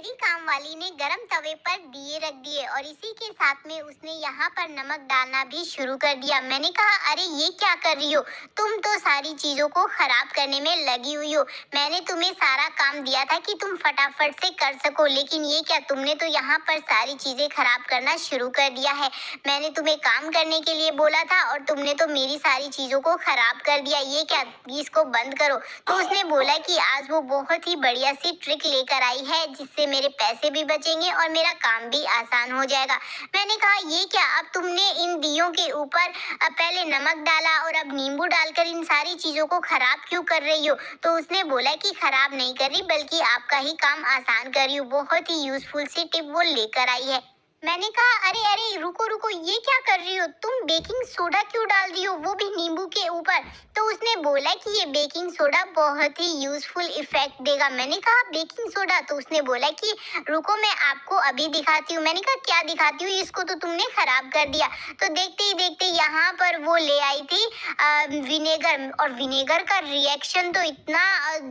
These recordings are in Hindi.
मेरी काम वाली ने गरम तवे पर दिए रख दिए और इसी के साथ में उसने यहाँ पर नमक डालना भी शुरू कर दिया। मैंने कहा, अरे ये क्या कर रही हो? तुम तो सारी चीजों को खराब करने में लगी हुई हो। मैंने तुम्हें सारा काम दिया था कि तुम फटाफट से कर सको, लेकिन ये क्या, तुमने तो यहाँ पर सारी चीजें खराब करना शुरू कर दिया है। मैंने तुम्हें काम करने के लिए बोला था और तुमने तो मेरी सारी चीजों को खराब कर दिया। ये क्या, इसको बंद करो। तो उसने बोला कि आज वो बहुत ही बढ़िया सी ट्रिक लेकर आई है जिससे मेरे पैसे भी बचेंगे और मेरा काम भी आसान हो जाएगा। मैंने कहा, ये क्या, अब तुमने इन दियों के ऊपर पहले नमक डाला और अब नींबू डालकर इन सारी चीजों को खराब क्यों कर रही हो? तो उसने बोला कि खराब नहीं कर रही, बल्कि आपका ही काम आसान कर रही हूँ। बहुत ही यूजफुल सी टिप वो लेकर आई है। मैंने कहा, अरे अरे रुको रुको, ये क्या कर रही हो तुम? बेकिंग सोडा क्यों डाल रही हो, वो भी नींबू के ऊपर? तो उसने बोला कि ये बेकिंग सोडा बहुत ही यूजफुल इफेक्ट देगा। मैंने कहा, बेकिंग सोडा? तो उसने बोला कि रुको मैं आपको अभी दिखाती हूँ। मैंने कहा, क्या दिखाती हूँ? इसको तो तुमने खराब कर दिया। तो देखते ही देखते यहाँ पर वो ले आई थी विनेगर, और विनेगर का रिएक्शन तो इतना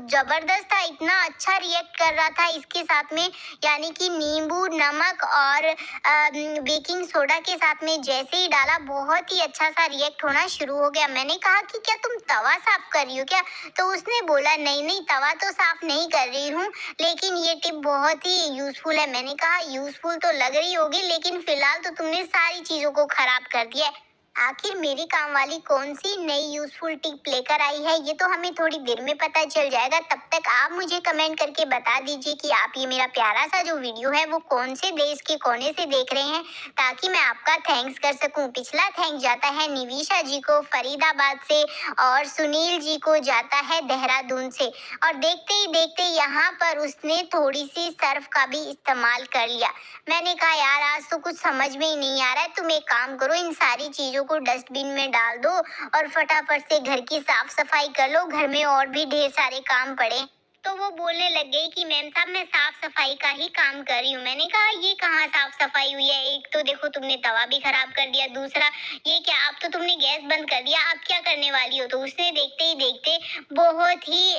जबरदस्त था, इतना अच्छा रिएक्ट कर रहा था इसके साथ में। यानी कि नींबू, नमक और बेकिंग सोडा के साथ में जैसे ही डाला, बहुत ही अच्छा सा रिएक्ट होना शुरू हो गया। मैंने कहा कि क्या तुम तवा साफ कर रही हो क्या? तो उसने बोला, नहीं नहीं, तवा तो साफ नहीं कर रही हूँ, लेकिन ये टिप बहुत ही यूजफुल है। मैंने कहा, यूजफुल तो लग रही होगी, लेकिन फिलहाल तो तुमने सारी चीजों को खराब कर दिया है। आखिर मेरी काम वाली कौन सी नई यूजफुल टिप लेकर आई है, ये तो हमें थोड़ी देर में पता चल जाएगा। तब तक आप मुझे कमेंट करके बता दीजिए कि आप ये मेरा प्यारा सा जो वीडियो है वो कौन से देश के कोने से देख रहे हैं, ताकि मैं आपका थैंक्स कर सकूं। पिछला थैंक जाता है निविशा जी को फरीदाबाद से, और सुनील जी को जाता है देहरादून से। और देखते ही देखते यहाँ पर उसने थोड़ी सी सर्फ का भी इस्तेमाल कर लिया। मैंने कहा, यार आज तो कुछ समझ में ही नहीं आ रहा है, तुम एक काम करो, इन सारी चीजों को डस्टबिन में डाल दो और फटाफट से घर की साफ सफाई कर लो, घर में और भी ढेर सारे काम पड़े। तो वो बोलने लग गई कि मैम साहब, मैं साफ सफाई का ही काम कर रही हूँ। मैंने कहा, ये कहाँ साफ सफाई हुई है? एक तो देखो तुमने तवा भी खराब कर दिया, दूसरा ये क्या, अब तो तुमने गैस बंद कर दिया, अब क्या करने वाली हो? तो उसने देखते ही देखते बहुत ही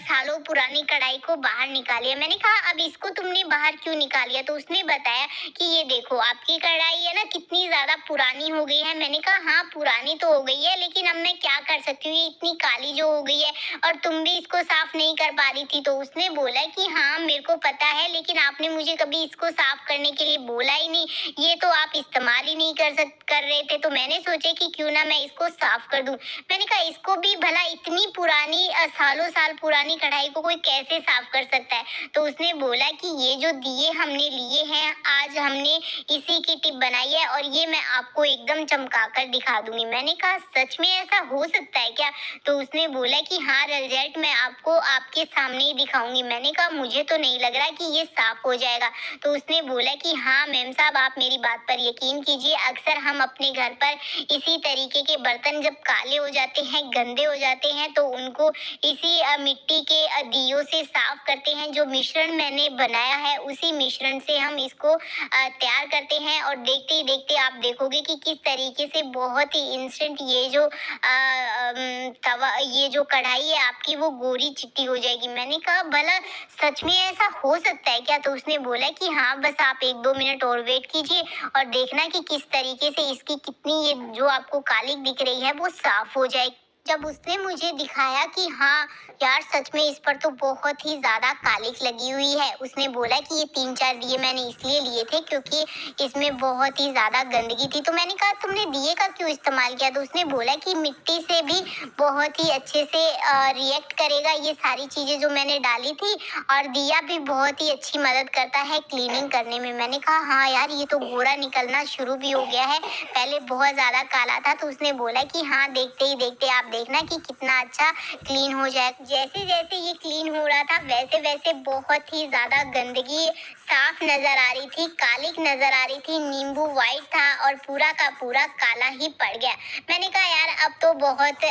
सालों पुरानी कढ़ाई को बाहर निकालिया। मैंने कहा, अब इसको तुमने बाहर क्यों निकालिया? तो उसने बताया कि ये देखो, आपकी कढ़ाई है ना, कितनी ज्यादा पुरानी हो गई है। मैंने कहा, हाँ पुरानी तो हो गई है, लेकिन अब मैं क्या कर सकती हूँ, ये इतनी काली जो हो गई है, और तुम भी इसको साफ नहीं कर पा रही थी। तो उसने बोला कि हाँ मेरे को पता है, लेकिन आपने मुझे कभी इसको साफ करने के लिए बोला ही नहीं, ये तो आप इस्तेमाल ही नहीं कर रहे थे, तो मैंने सोचा कि क्यों ना मैं इसको साफ कर दूं। मैंने कहा, इसको भी भला इतनी पुरानी सालों साल पुरानी कढ़ाई को कोई कैसे साफ कर सकता है? तो उसने बोला कि ये जो दिए हमने लिए हैं, आज हमने इसी की टिप बनाई है और ये मैं आपको एकदम चमका कर दिखा दूंगी। मैंने कहा, सच में ऐसा हो सकता है क्या? तो उसने बोला कि हाँ, रिजल्ट मैं आपको आपके सामने ही दिखाऊंगी। मैंने कहा, मुझे तो नहीं लग रहा कि ये साफ हो जाएगा। तो उसने बोला कि हाँ मैम साहब, आप मेरी बात पर यकीन कीजिए, अक्सर हम अपने घर पर इसी तरीके के बर्तन जब काले हो जाते हैं, गंदे हो जाते हैं, तो उनको इसी मिट्टी के दियों से साफ करते हैं। जो मिश्रण मैंने बनाया है, उसी मिश्रण से हम इसको तैयार करते हैं, और देखते ही देखते आप देखोगे कि किस तरीके से बहुत ही इंस्टेंट ये जो तवा, ये जो कढ़ाई है आपकी, वो गोरी चिट्टी हो जाएगी। मैंने कहा, भला सच में ऐसा हो सकता है क्या? तो उसने बोला कि हाँ, बस आप 1-2 मिनट और वेट कीजिए और देखना कि किस तरीके से इसकी कितनी, ये जो आपको कालिक दिख रही है वो साफ हो जाएगी। जब उसने मुझे दिखाया कि हाँ यार, सच में इस पर तो बहुत ही ज्यादा कालिक लगी हुई है, उसने बोला कि ये 3-4 दिए मैंने इसलिए लिए थे क्योंकि इसमें बहुत ही ज्यादा गंदगी थी। तो मैंने कहा, तुमने दिए का क्यों इस्तेमाल किया? तो उसने बोला कि मिट्टी से भी बहुत ही अच्छे से रिएक्ट करेगा ये सारी चीजें जो मैंने डाली थी, और दिया भी बहुत ही अच्छी मदद करता है क्लीनिंग करने में। मैंने कहा, हाँ यार, ये तो गोरा निकलना शुरू भी हो गया है, पहले बहुत ज्यादा काला था। तो उसने बोला कि हाँ, देखते ही देखते आप देखना कि कितना अच्छा क्लीन हो जाए। जैसे जैसे ये क्लीन हो रहा था, वैसे वैसे बहुत ही ज्यादा गंदगी साफ नजर आ रही थी, कालिक नजर आ रही थी, नींबू व्हाइट था और पूरा का पूरा काला ही पड़ गया। मैंने कहा, यार अब तो बहुत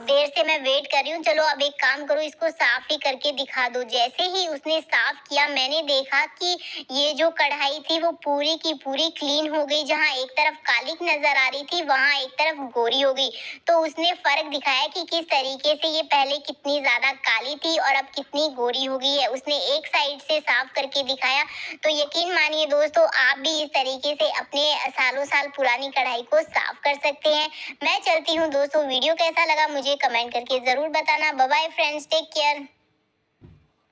देर से मैं वेट कर रही हूँ, चलो अब एक काम करो, इसको साफ ही करके दिखा दो। जैसे ही उसने साफ किया, मैंने देखा कि ये जो कढ़ाई थी वो पूरी की पूरी क्लीन हो गई। जहाँ एक तरफ कालिक नजर आ रही थी, वहाँ एक तरफ गोरी हो गई। तो उसने फर्क दिखाया कि किस तरीके से ये पहले कितनी ज्यादा काली थी और अब कितनी गोरी हो गई है। उसने एक साइड से साफ करके दिखाया। तो यकीन मानिए दोस्तों, आप भी इस तरीके से अपने सालों साल पुरानी कढ़ाई को साफ कर सकते हैं। मैं चलती हूँ दोस्तों, वीडियो कैसा लगा मुझे कमेंट करके जरूर बताना। Bye bye friends, take care.